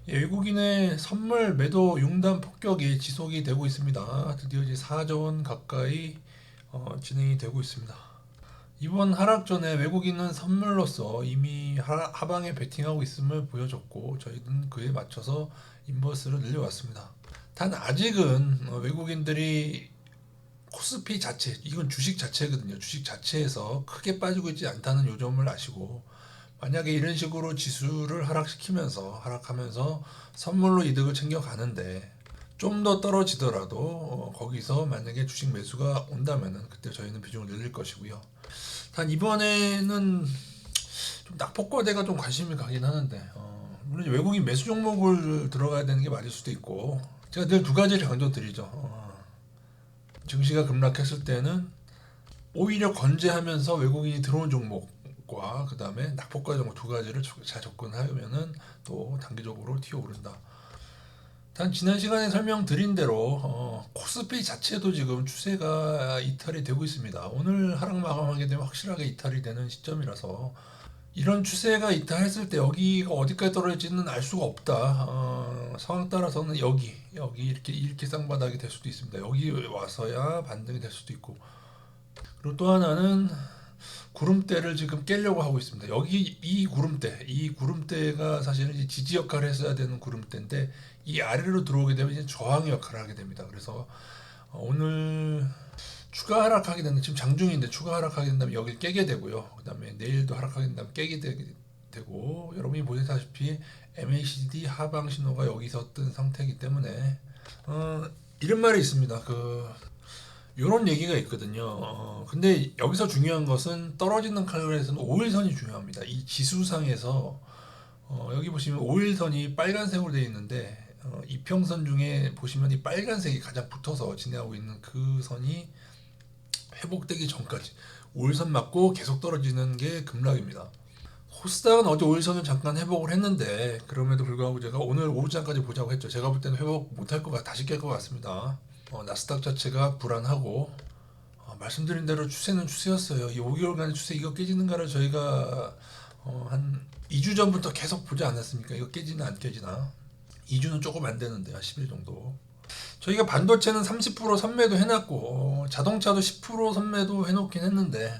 외국인의 선물 매도 융단 폭격이 지속이 되고 있습니다. 드디어 이제 4조 원 가까이 진행이 되고 있습니다. 이번 하락 전에 외국인은 선물로서 이미 하방에 베팅하고 있음을 보여줬고 저희는 그에 맞춰서 인버스를 늘려왔습니다. 단 아직은 외국인들이 코스피 자체, 이건 주식 자체거든요. 주식 자체에서 크게 빠지고 있지 않다는 요점을 아시고, 만약에 이런 식으로 지수를 하락하면서 선물로 이득을 챙겨가는데 좀 더 떨어지더라도 거기서 만약에 주식 매수가 온다면은 그때 저희는 비중을 늘릴 것이고요. 단 이번에는 좀 낙폭과대가 좀 관심이 가긴 하는데 물론 외국인 매수 종목을 들어가야 되는 게 맞을 수도 있고, 제가 늘 두 가지를 강조드리죠. 증시가 급락했을 때는 오히려 건재하면서 외국인이 들어온 종목과 그 다음에 낙폭과 종목 두 가지를 잘 접근하면은 또 단기적으로 튀어오른다. 단 지난 시간에 설명드린 대로 코스피 자체도 지금 추세가 이탈이 되고 있습니다. 오늘 하락 마감하게 되면 확실하게 이탈이 되는 시점이라서 이런 추세가 이탈했을 때 여기가 어디까지 떨어질지는 알 수가 없다. 상황 따라서는 여기 이렇게 쌍바닥이 될 수도 있습니다. 여기 와서야 반등이 될 수도 있고, 그리고 또 하나는 구름대를 지금 깨려고 하고 있습니다. 여기 이 구름대가 사실은 이제 지지 역할을 했어야 되는 구름대인데 이 아래로 들어오게 되면 이제 저항의 역할을 하게 됩니다. 그래서 오늘 추가 하락하게 된다. 지금 장중인데 추가 하락하게 된다면 여기를 깨게 되고요. 그 다음에 내일도 하락하게 된다면 되고, 여러분이 보시다시피 MACD 하방 신호가 여기서 뜬 상태이기 때문에 이런 말이 있습니다. 요런 얘기가 있거든요. 근데 여기서 중요한 것은 떨어지는 칼날에서는 5일선이 중요합니다. 이 지수상에서 여기 보시면 5일선이 빨간색으로 되어 있는데 이평선 중에 보시면 이 빨간색이 가장 붙어서 진행하고 있는 그 선이 회복되기 전까지 5일선 맞고 계속 떨어지는 게 급락입니다. 코스닥은 어제 5일선을 잠깐 회복을 했는데 그럼에도 불구하고 제가 오늘 오후장까지 보자고 했죠. 제가 볼 때는 회복 못할 것 다시 깰 것 같습니다. 나스닥 자체가 불안하고 말씀드린 대로 추세는 추세였어요. 이 5개월간의 추세 이거 깨지는가를 저희가 한 2주 전부터 계속 보지 않았습니까? 이거 깨지나 안 깨지나. 2주는 조금 안 되는데 한 10일 정도. 저희가 반도체는 30% 선매도 해놨고 자동차도 10% 선매도 해놓긴 했는데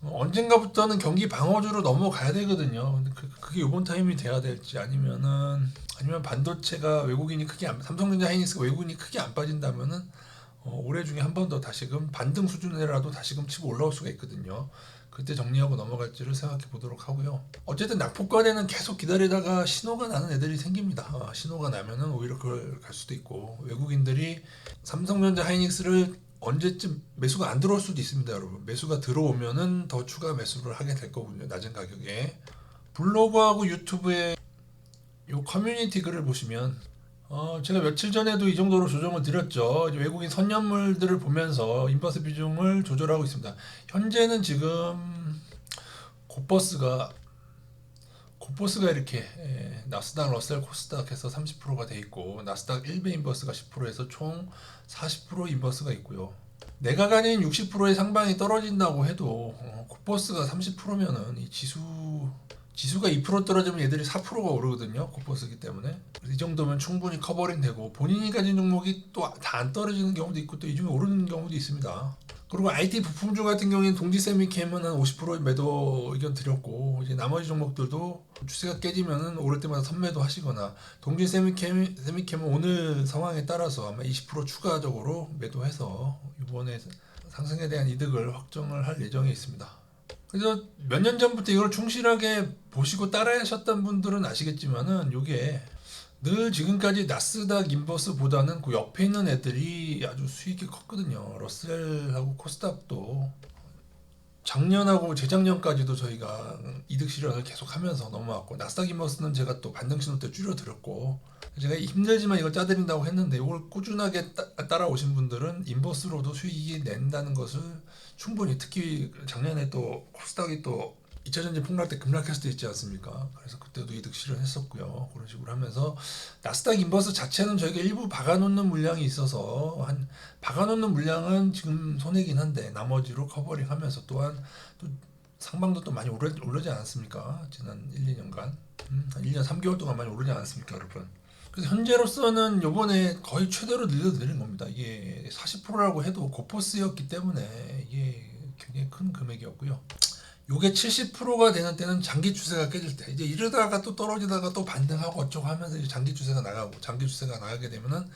언젠가부터는 경기 방어주로 넘어가야 되거든요. 근데 그게 이번 타임이 돼야 될지 아니면 반도체가 삼성전자 하이닉스가 외국인이 크게 안 빠진다면은 올해 중에 한 번 더 다시금 반등 수준이라도 다시금 치고 올라올 수가 있거든요. 그때 정리하고 넘어갈지를 생각해 보도록 하고요. 어쨌든 낙폭과대는 계속 기다리다가 신호가 나는 애들이 생깁니다. 신호가 나면은 오히려 그걸 갈 수도 있고, 외국인들이 삼성전자 하이닉스를 언제쯤 매수가 안 들어올 수도 있습니다, 여러분. 매수가 들어오면은 더 추가 매수를 하게 될 거군요, 낮은 가격에. 블로그하고 유튜브에 요 커뮤니티 글을 보시면 제가 며칠 전에도 이 정도로 조정을 드렸죠. 이제 외국인 선녀물들을 보면서 인버스 비중을 조절하고 있습니다. 현재는 지금 곧버스가 이렇게 나스닥 러셀 코스닥 해서 30%가 돼 있고 나스닥 1배 인버스가 10%에서 총 40% 인버스가 있고요. 내가 가진 60%의 상방이 떨어진다고 해도 곧버스가 30%면은 이 지수가 2% 떨어지면 얘들이 4%가 오르거든요. 곧버스기 때문에. 그래서 이 정도면 충분히 커버링 되고 본인이 가진 종목이 또 다 안 떨어지는 경우도 있고 또 이 중에 오르는 경우도 있습니다. 그리고 IT 부품주 같은 경우에는 동지 세미캠은 한 50% 매도 의견 드렸고, 이제 나머지 종목들도 추세가 깨지면은 오를 때마다 선매도 하시거나, 동지 세미캠은 오늘 상황에 따라서 아마 20% 추가적으로 매도해서 이번에 상승에 대한 이득을 확정을 할 예정에 있습니다. 그래서 몇 년 전부터 이걸 충실하게 보시고 따라하셨던 분들은 아시겠지만은 요게 늘 지금까지 나스닥 인버스보다는 그 옆에 있는 애들이 아주 수익이 컸거든요. 러셀하고 코스닥도 작년하고 재작년까지도 저희가 이득 실현을 계속하면서 넘어왔고, 나스닥 인버스는 제가 또 반등 신호 때 줄여드렸고, 제가 힘들지만 이걸 짜드린다고 했는데 이걸 꾸준하게 따라오신 분들은 인버스로도 수익이 낸다는 것을 충분히, 특히 작년에 또 코스닥이 또 2차전지 폭락 때 급락할 수도 있지 않습니까? 그래서 그때도 이득 실현했었고요. 그런 식으로 하면서 나스닥 인버스 자체는 저희가 일부 박아놓는 물량이 있어서 박아놓는 물량은 지금 손해긴 한데 나머지로 커버링하면서 또한 또 상방도 많이 오르지 않았습니까? 지난 1, 2년간 한 1년 3개월 동안 많이 오르지 않았습니까, 여러분? 그래서 현재로서는 요번에 거의 최대로 늘린 겁니다. 이게 40%라고 해도 고포스였기 때문에 이게 굉장히 큰 금액이었고요. 요게 70%가 되는 때는 장기 추세가 깨질 때, 이제 이러다가 또 떨어지다가 또 반등하고 어쩌고 하면서 이제 장기 추세가 나가게 되면은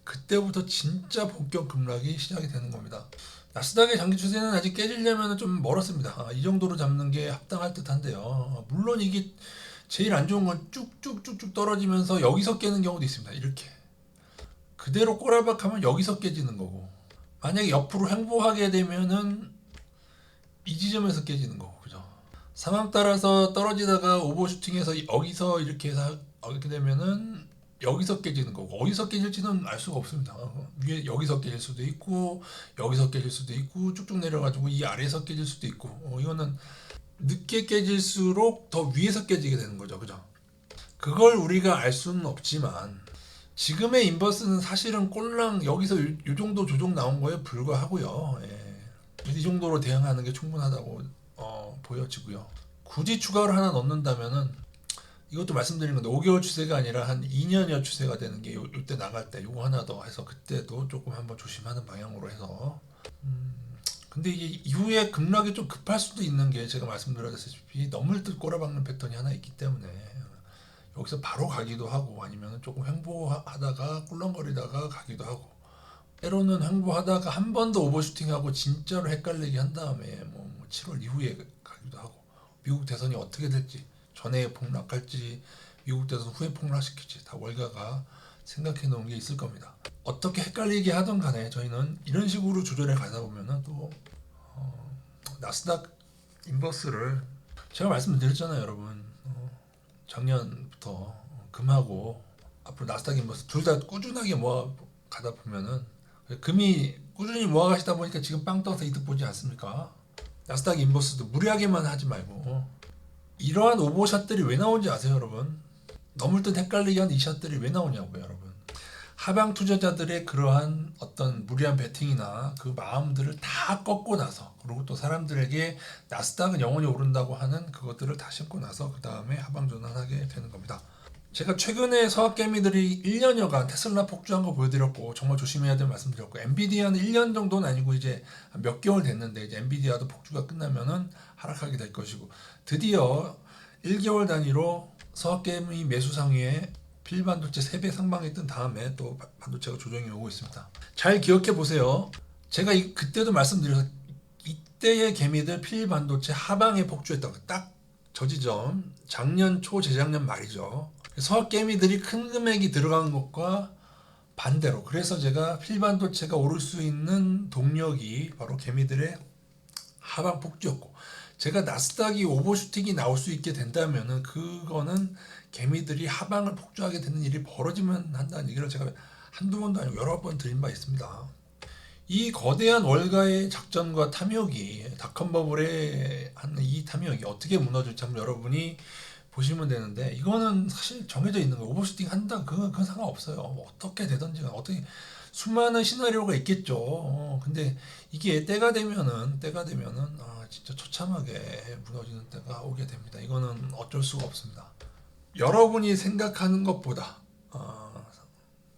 그때부터 진짜 본격 급락이 시작이 되는 겁니다. 나스닥의 장기 추세는 아직 깨지려면 좀 멀었습니다. 이 정도로 잡는 게 합당할 듯한데요. 물론 이게 제일 안 좋은 건 쭉쭉쭉쭉 떨어지면서 여기서 깨는 경우도 있습니다. 이렇게 그대로 꼬라박하면 여기서 깨지는 거고, 만약에 옆으로 횡보하게 되면은 이 지점에서 깨지는 거고, 그죠? 상황 따라서 떨어지다가 오버슈팅해서 여기서 이렇게 해서 이렇게 되면은 여기서 깨지는 거고, 어디서 깨질지는 알 수가 없습니다. 위에 여기서 깨질 수도 있고, 여기서 깨질 수도 있고, 쭉쭉 내려가지고 이 아래에서 깨질 수도 있고, 이거는 늦게 깨질수록 더 위에서 깨지게 되는 거죠, 그죠? 그걸 우리가 알 수는 없지만 지금의 인버스는 사실은 꼴랑 여기서 요 정도 조정 나온 거에 불과하고요. 예. 이 정도로 대응하는 게 충분하다고 보여지고요. 굳이 추가로 하나 넣는다면은 이것도 말씀드린 건데 5개월 추세가 아니라 한 2년여 추세가 되는 게 요때 나갈 때 요거 하나 더 해서 그때도 조금 한번 조심하는 방향으로 해서 근데 이게 이후에 급락이 좀 급할 수도 있는 게 제가 말씀드렸다시피 넘을 듯 꼬라박는 패턴이 하나 있기 때문에 여기서 바로 가기도 하고 아니면 조금 횡보하다가 꿀렁거리다가 가기도 하고, 때로는 횡보하다가 한 번 더 오버슈팅하고 진짜로 헷갈리게 한 다음에 뭐 7월 이후에 가기도 하고, 미국 대선이 어떻게 될지, 전에 폭락할지 미국 대선 후에 폭락시킬지 다 월가가 생각해 놓은 게 있을 겁니다. 어떻게 헷갈리게 하던 간에 저희는 이런 식으로 조절해 가다 보면은 또 나스닥 인버스를 제가 말씀드렸잖아요, 여러분. 작년부터 금하고 앞으로 나스닥 인버스 둘 다 꾸준하게 모아 가다 보면은 금이 꾸준히 모아 가시다 보니까 지금 빵 떠서 이득 보지 않습니까? 나스닥 인버스도 무리하게만 하지 말고 이러한 오버샷들이 왜 나오는지 아세요, 여러분? 넘을 듯 헷갈리게 한 이 샷들이 왜 나오냐고요, 여러분. 하방 투자자들의 그러한 어떤 무리한 베팅이나 그 마음들을 다 꺾고 나서, 그리고 또 사람들에게 나스닥은 영원히 오른다고 하는 그것들을 다 심고 나서 그 다음에 하방 전환하게 되는 겁니다. 제가 최근에 서학개미들이 1년여간 테슬라 폭주한 거 보여드렸고 정말 조심해야 될 말씀드렸고, 엔비디아는 1년 정도는 아니고 이제 몇 개월 됐는데 이제 엔비디아도 폭주가 끝나면은 하락하게 될 것이고, 드디어 1개월 단위로 서학개미 매수 상위에 필반도체 3배 상방에 뜬 다음에 또 반도체가 조정이 오고 있습니다. 잘 기억해 보세요. 제가 그때도 말씀드려서 이때의 개미들 필반도체 하방에 폭주했다고, 딱 저 지점 작년 초 재작년 말이죠. 서학개미들이 큰 금액이 들어간 것과 반대로, 그래서 제가 필반도체가 오를 수 있는 동력이 바로 개미들의 하방 폭주였고, 제가 나스닥이 오버슈팅이 나올 수 있게 된다면은 그거는 개미들이 하방을 폭주하게 되는 일이 벌어지면 한다는 얘기를 제가 한두 번도 아니고 여러 번 드린 바 있습니다. 이 거대한 월가의 작전과 탐욕이, 닷컴버블에 하는 이 탐욕이 어떻게 무너질지 한번 여러분이 보시면 되는데, 이거는 사실 정해져 있는 거예요. 오버슈팅 한다, 그건 상관없어요. 뭐 어떻게 되든지 어떻게 수많은 시나리오가 있겠죠. 근데 이게 때가 되면은 진짜 처참하게 무너지는 때가 오게 됩니다. 이거는 어쩔 수가 없습니다. 여러분이 생각하는 것보다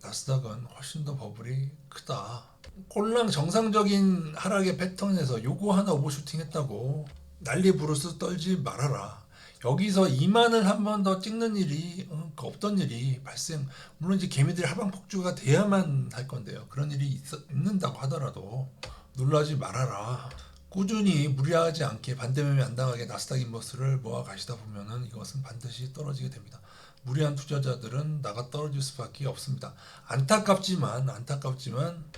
나스닥은 훨씬 더 버블이 크다. 꼴랑 정상적인 하락의 패턴에서 요거 하나 오버슈팅 했다고 난리 부르스 떨지 말아라. 여기서 2만을 한 번 더 찍는 일이 없던 일이 발생, 물론 이제 개미들이 하방 폭주가 돼야만 할 건데요. 그런 일이 있는다고 하더라도 놀라지 말아라. 꾸준히 무리하지 않게 반대매매 안 당하게 나스닥 인버스를 모아 가시다 보면은 이것은 반드시 떨어지게 됩니다. 무리한 투자자들은 나가 떨어질 수밖에 없습니다. 안타깝지만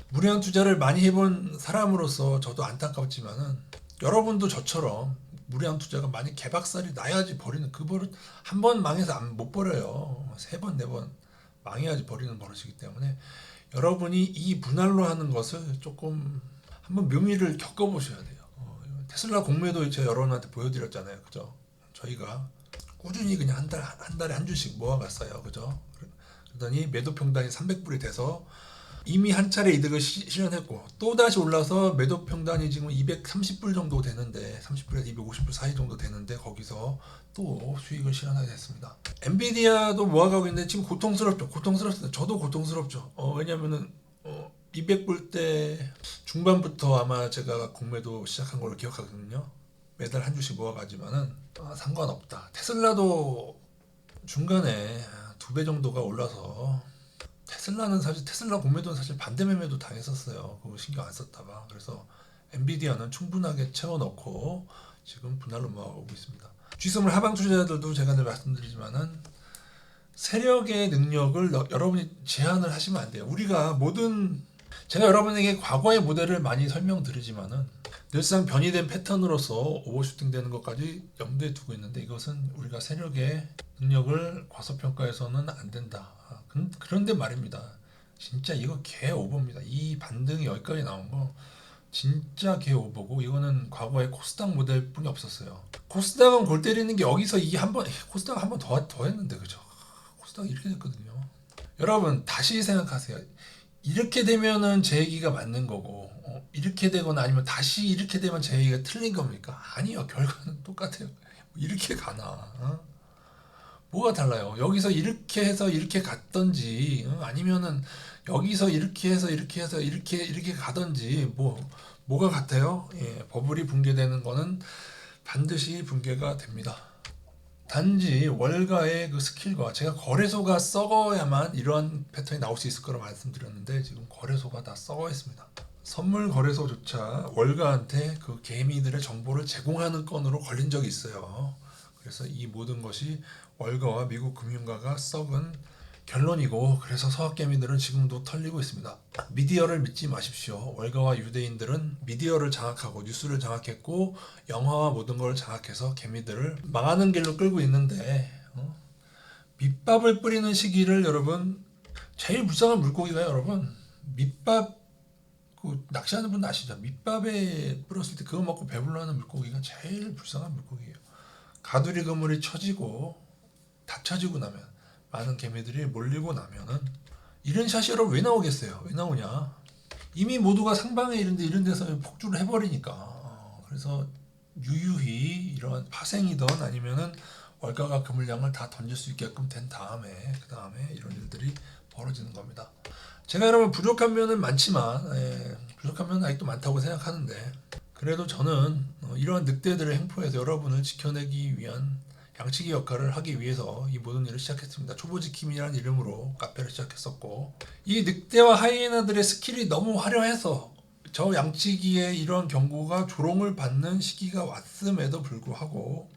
무리한 투자를 많이 해본 사람으로서 저도 안타깝지만은, 여러분도 저처럼 무리한 투자가 많이 개박살이 나야지 버리는, 그 버릇 한 번 망해서 못 버려요. 3번 4번 망해야지 버리는 버릇이기 때문에 여러분이 이 분할로 하는 것을 조금 한번 묘미를 겪어보셔야 돼요. 테슬라 공매도 제가 여러분한테 보여드렸잖아요, 그죠? 저희가 꾸준히 그냥 한 달에 한 주씩 모아갔어요, 그죠? 그러더니 매도 평당이 300불이 돼서 이미 한 차례 이득을 실현했고 또 다시 올라서 매도 평단이 지금 230불 정도 되는데 30불에서 250불 사이 정도 되는데 거기서 또 수익을 실현하게 됐습니다. 엔비디아도 모아가고 있는데 지금 고통스럽습니다. 저도 고통스럽죠. 왜냐면은 200불대 중반부터 아마 제가 공매도 시작한 걸로 기억하거든요. 매달 한 주씩 모아가지만은 상관없다. 테슬라도 중간에 2배 정도가 올라서 테슬라는 사실 테슬라 공매도는 사실 반대 매매도 당했었어요. 그거 신경 안 썼다가. 그래서 엔비디아는 충분하게 채워넣고 지금 분할로 모아오고 있습니다. G선물 하방 투자자들도 제가 늘 말씀드리지만은 세력의 능력을 여러분이 제한을 하시면 안 돼요. 우리가 제가 여러분에게 과거의 모델을 많이 설명드리지만은 늘상 변이된 패턴으로서 오버슈팅 되는 것까지 염두에 두고 있는데 이것은 우리가 세력의 능력을 과소평가해서는 안 된다. 그런데 말입니다. 진짜 이거 개 오버입니다. 이 반등이 여기까지 나온 거 진짜 개 오버고 이거는 과거의 코스닥 모델뿐이 없었어요. 코스닥은 골 때리는 게 여기서 코스닥 한 번 더 했는데 그죠? 코스닥이 이렇게 됐거든요. 여러분 다시 생각하세요. 이렇게 되면은 제 얘기가 맞는 거고 이렇게 되거나 아니면 다시 이렇게 되면 제 얘기가 틀린 겁니까? 아니요. 결과는 똑같아요. 이렇게 가나 뭐가 달라요? 여기서 이렇게 해서 이렇게 갔던지 아니면은 여기서 이렇게 해서 이렇게 가던지 뭐가 같아요? 예, 버블이 붕괴되는 거는 반드시 붕괴가 됩니다. 단지 월가의 그 스킬과 제가 거래소가 썩어야만 이러한 패턴이 나올 수 있을 거라 말씀드렸는데 지금 거래소가 다 썩어 있습니다. 선물 거래소조차 월가한테 그 개미들의 정보를 제공하는 건으로 걸린 적이 있어요. 그래서 이 모든 것이 월가와 미국 금융가가 썩은 결론이고 그래서 서학개미들은 지금도 털리고 있습니다. 미디어를 믿지 마십시오. 월가와 유대인들은 미디어를 장악하고 뉴스를 장악했고 영화와 모든 걸 장악해서 개미들을 망하는 길로 끌고 있는데 밑밥을 뿌리는 시기를 여러분 제일 불쌍한 물고기가 여러분 밑밥 그 낚시하는 분 아시죠? 밑밥에 뿌렸을 때 그거 먹고 배불러하는 물고기가 제일 불쌍한 물고기예요. 가두리 그물이 쳐지고 다 쳐지고 나면 많은 개미들이 몰리고 나면은 이런 샷이 여러분 왜 나오겠어요? 왜 나오냐? 이미 모두가 상방에 이런 데서 폭주를 해버리니까 그래서 유유히 이런 파생이든 아니면은 월가가 그 물량을 다 던질 수 있게끔 된 다음에 그 다음에 이런 일들이 벌어지는 겁니다. 제가 여러분 부족한 면은 많지만 부족한 면은 아직도 많다고 생각하는데 그래도 저는 이러한 늑대들의 행포에서 여러분을 지켜내기 위한 양치기 역할을 하기 위해서 이 모든 일을 시작했습니다. 초보지킴이라는 이름으로 카페를 시작했었고 이 늑대와 하이에나들의 스킬이 너무 화려해서 저 양치기의 이러한 경고가 조롱을 받는 시기가 왔음에도 불구하고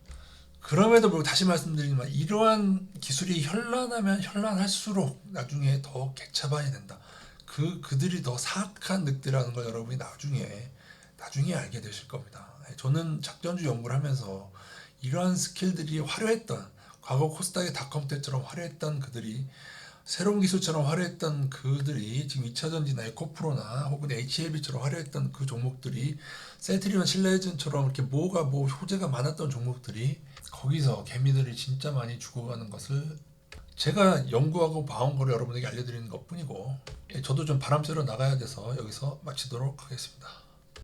다시 말씀드리지만 이러한 기술이 현란하면 현란할수록 나중에 더 개차반이 된다. 그들이 더 사악한 늑대라는 걸 여러분이 나중에 알게 되실 겁니다. 저는 작전주 연구를 하면서 이러한 스킬들이 화려했던 과거 코스닥의 닷컴 때처럼 화려했던 그들이 새로운 기술처럼 화려했던 그들이 지금 2차전지나 에코프로나 혹은 HLB처럼 화려했던 그 종목들이 세트리온 실내전처럼 이렇게 효제가 많았던 종목들이 거기서 개미들이 진짜 많이 죽어가는 것을 제가 연구하고 봐온 거를 여러분에게 알려드리는 것 뿐이고 저도 좀 바람 쐬러 나가야 돼서 여기서 마치도록 하겠습니다.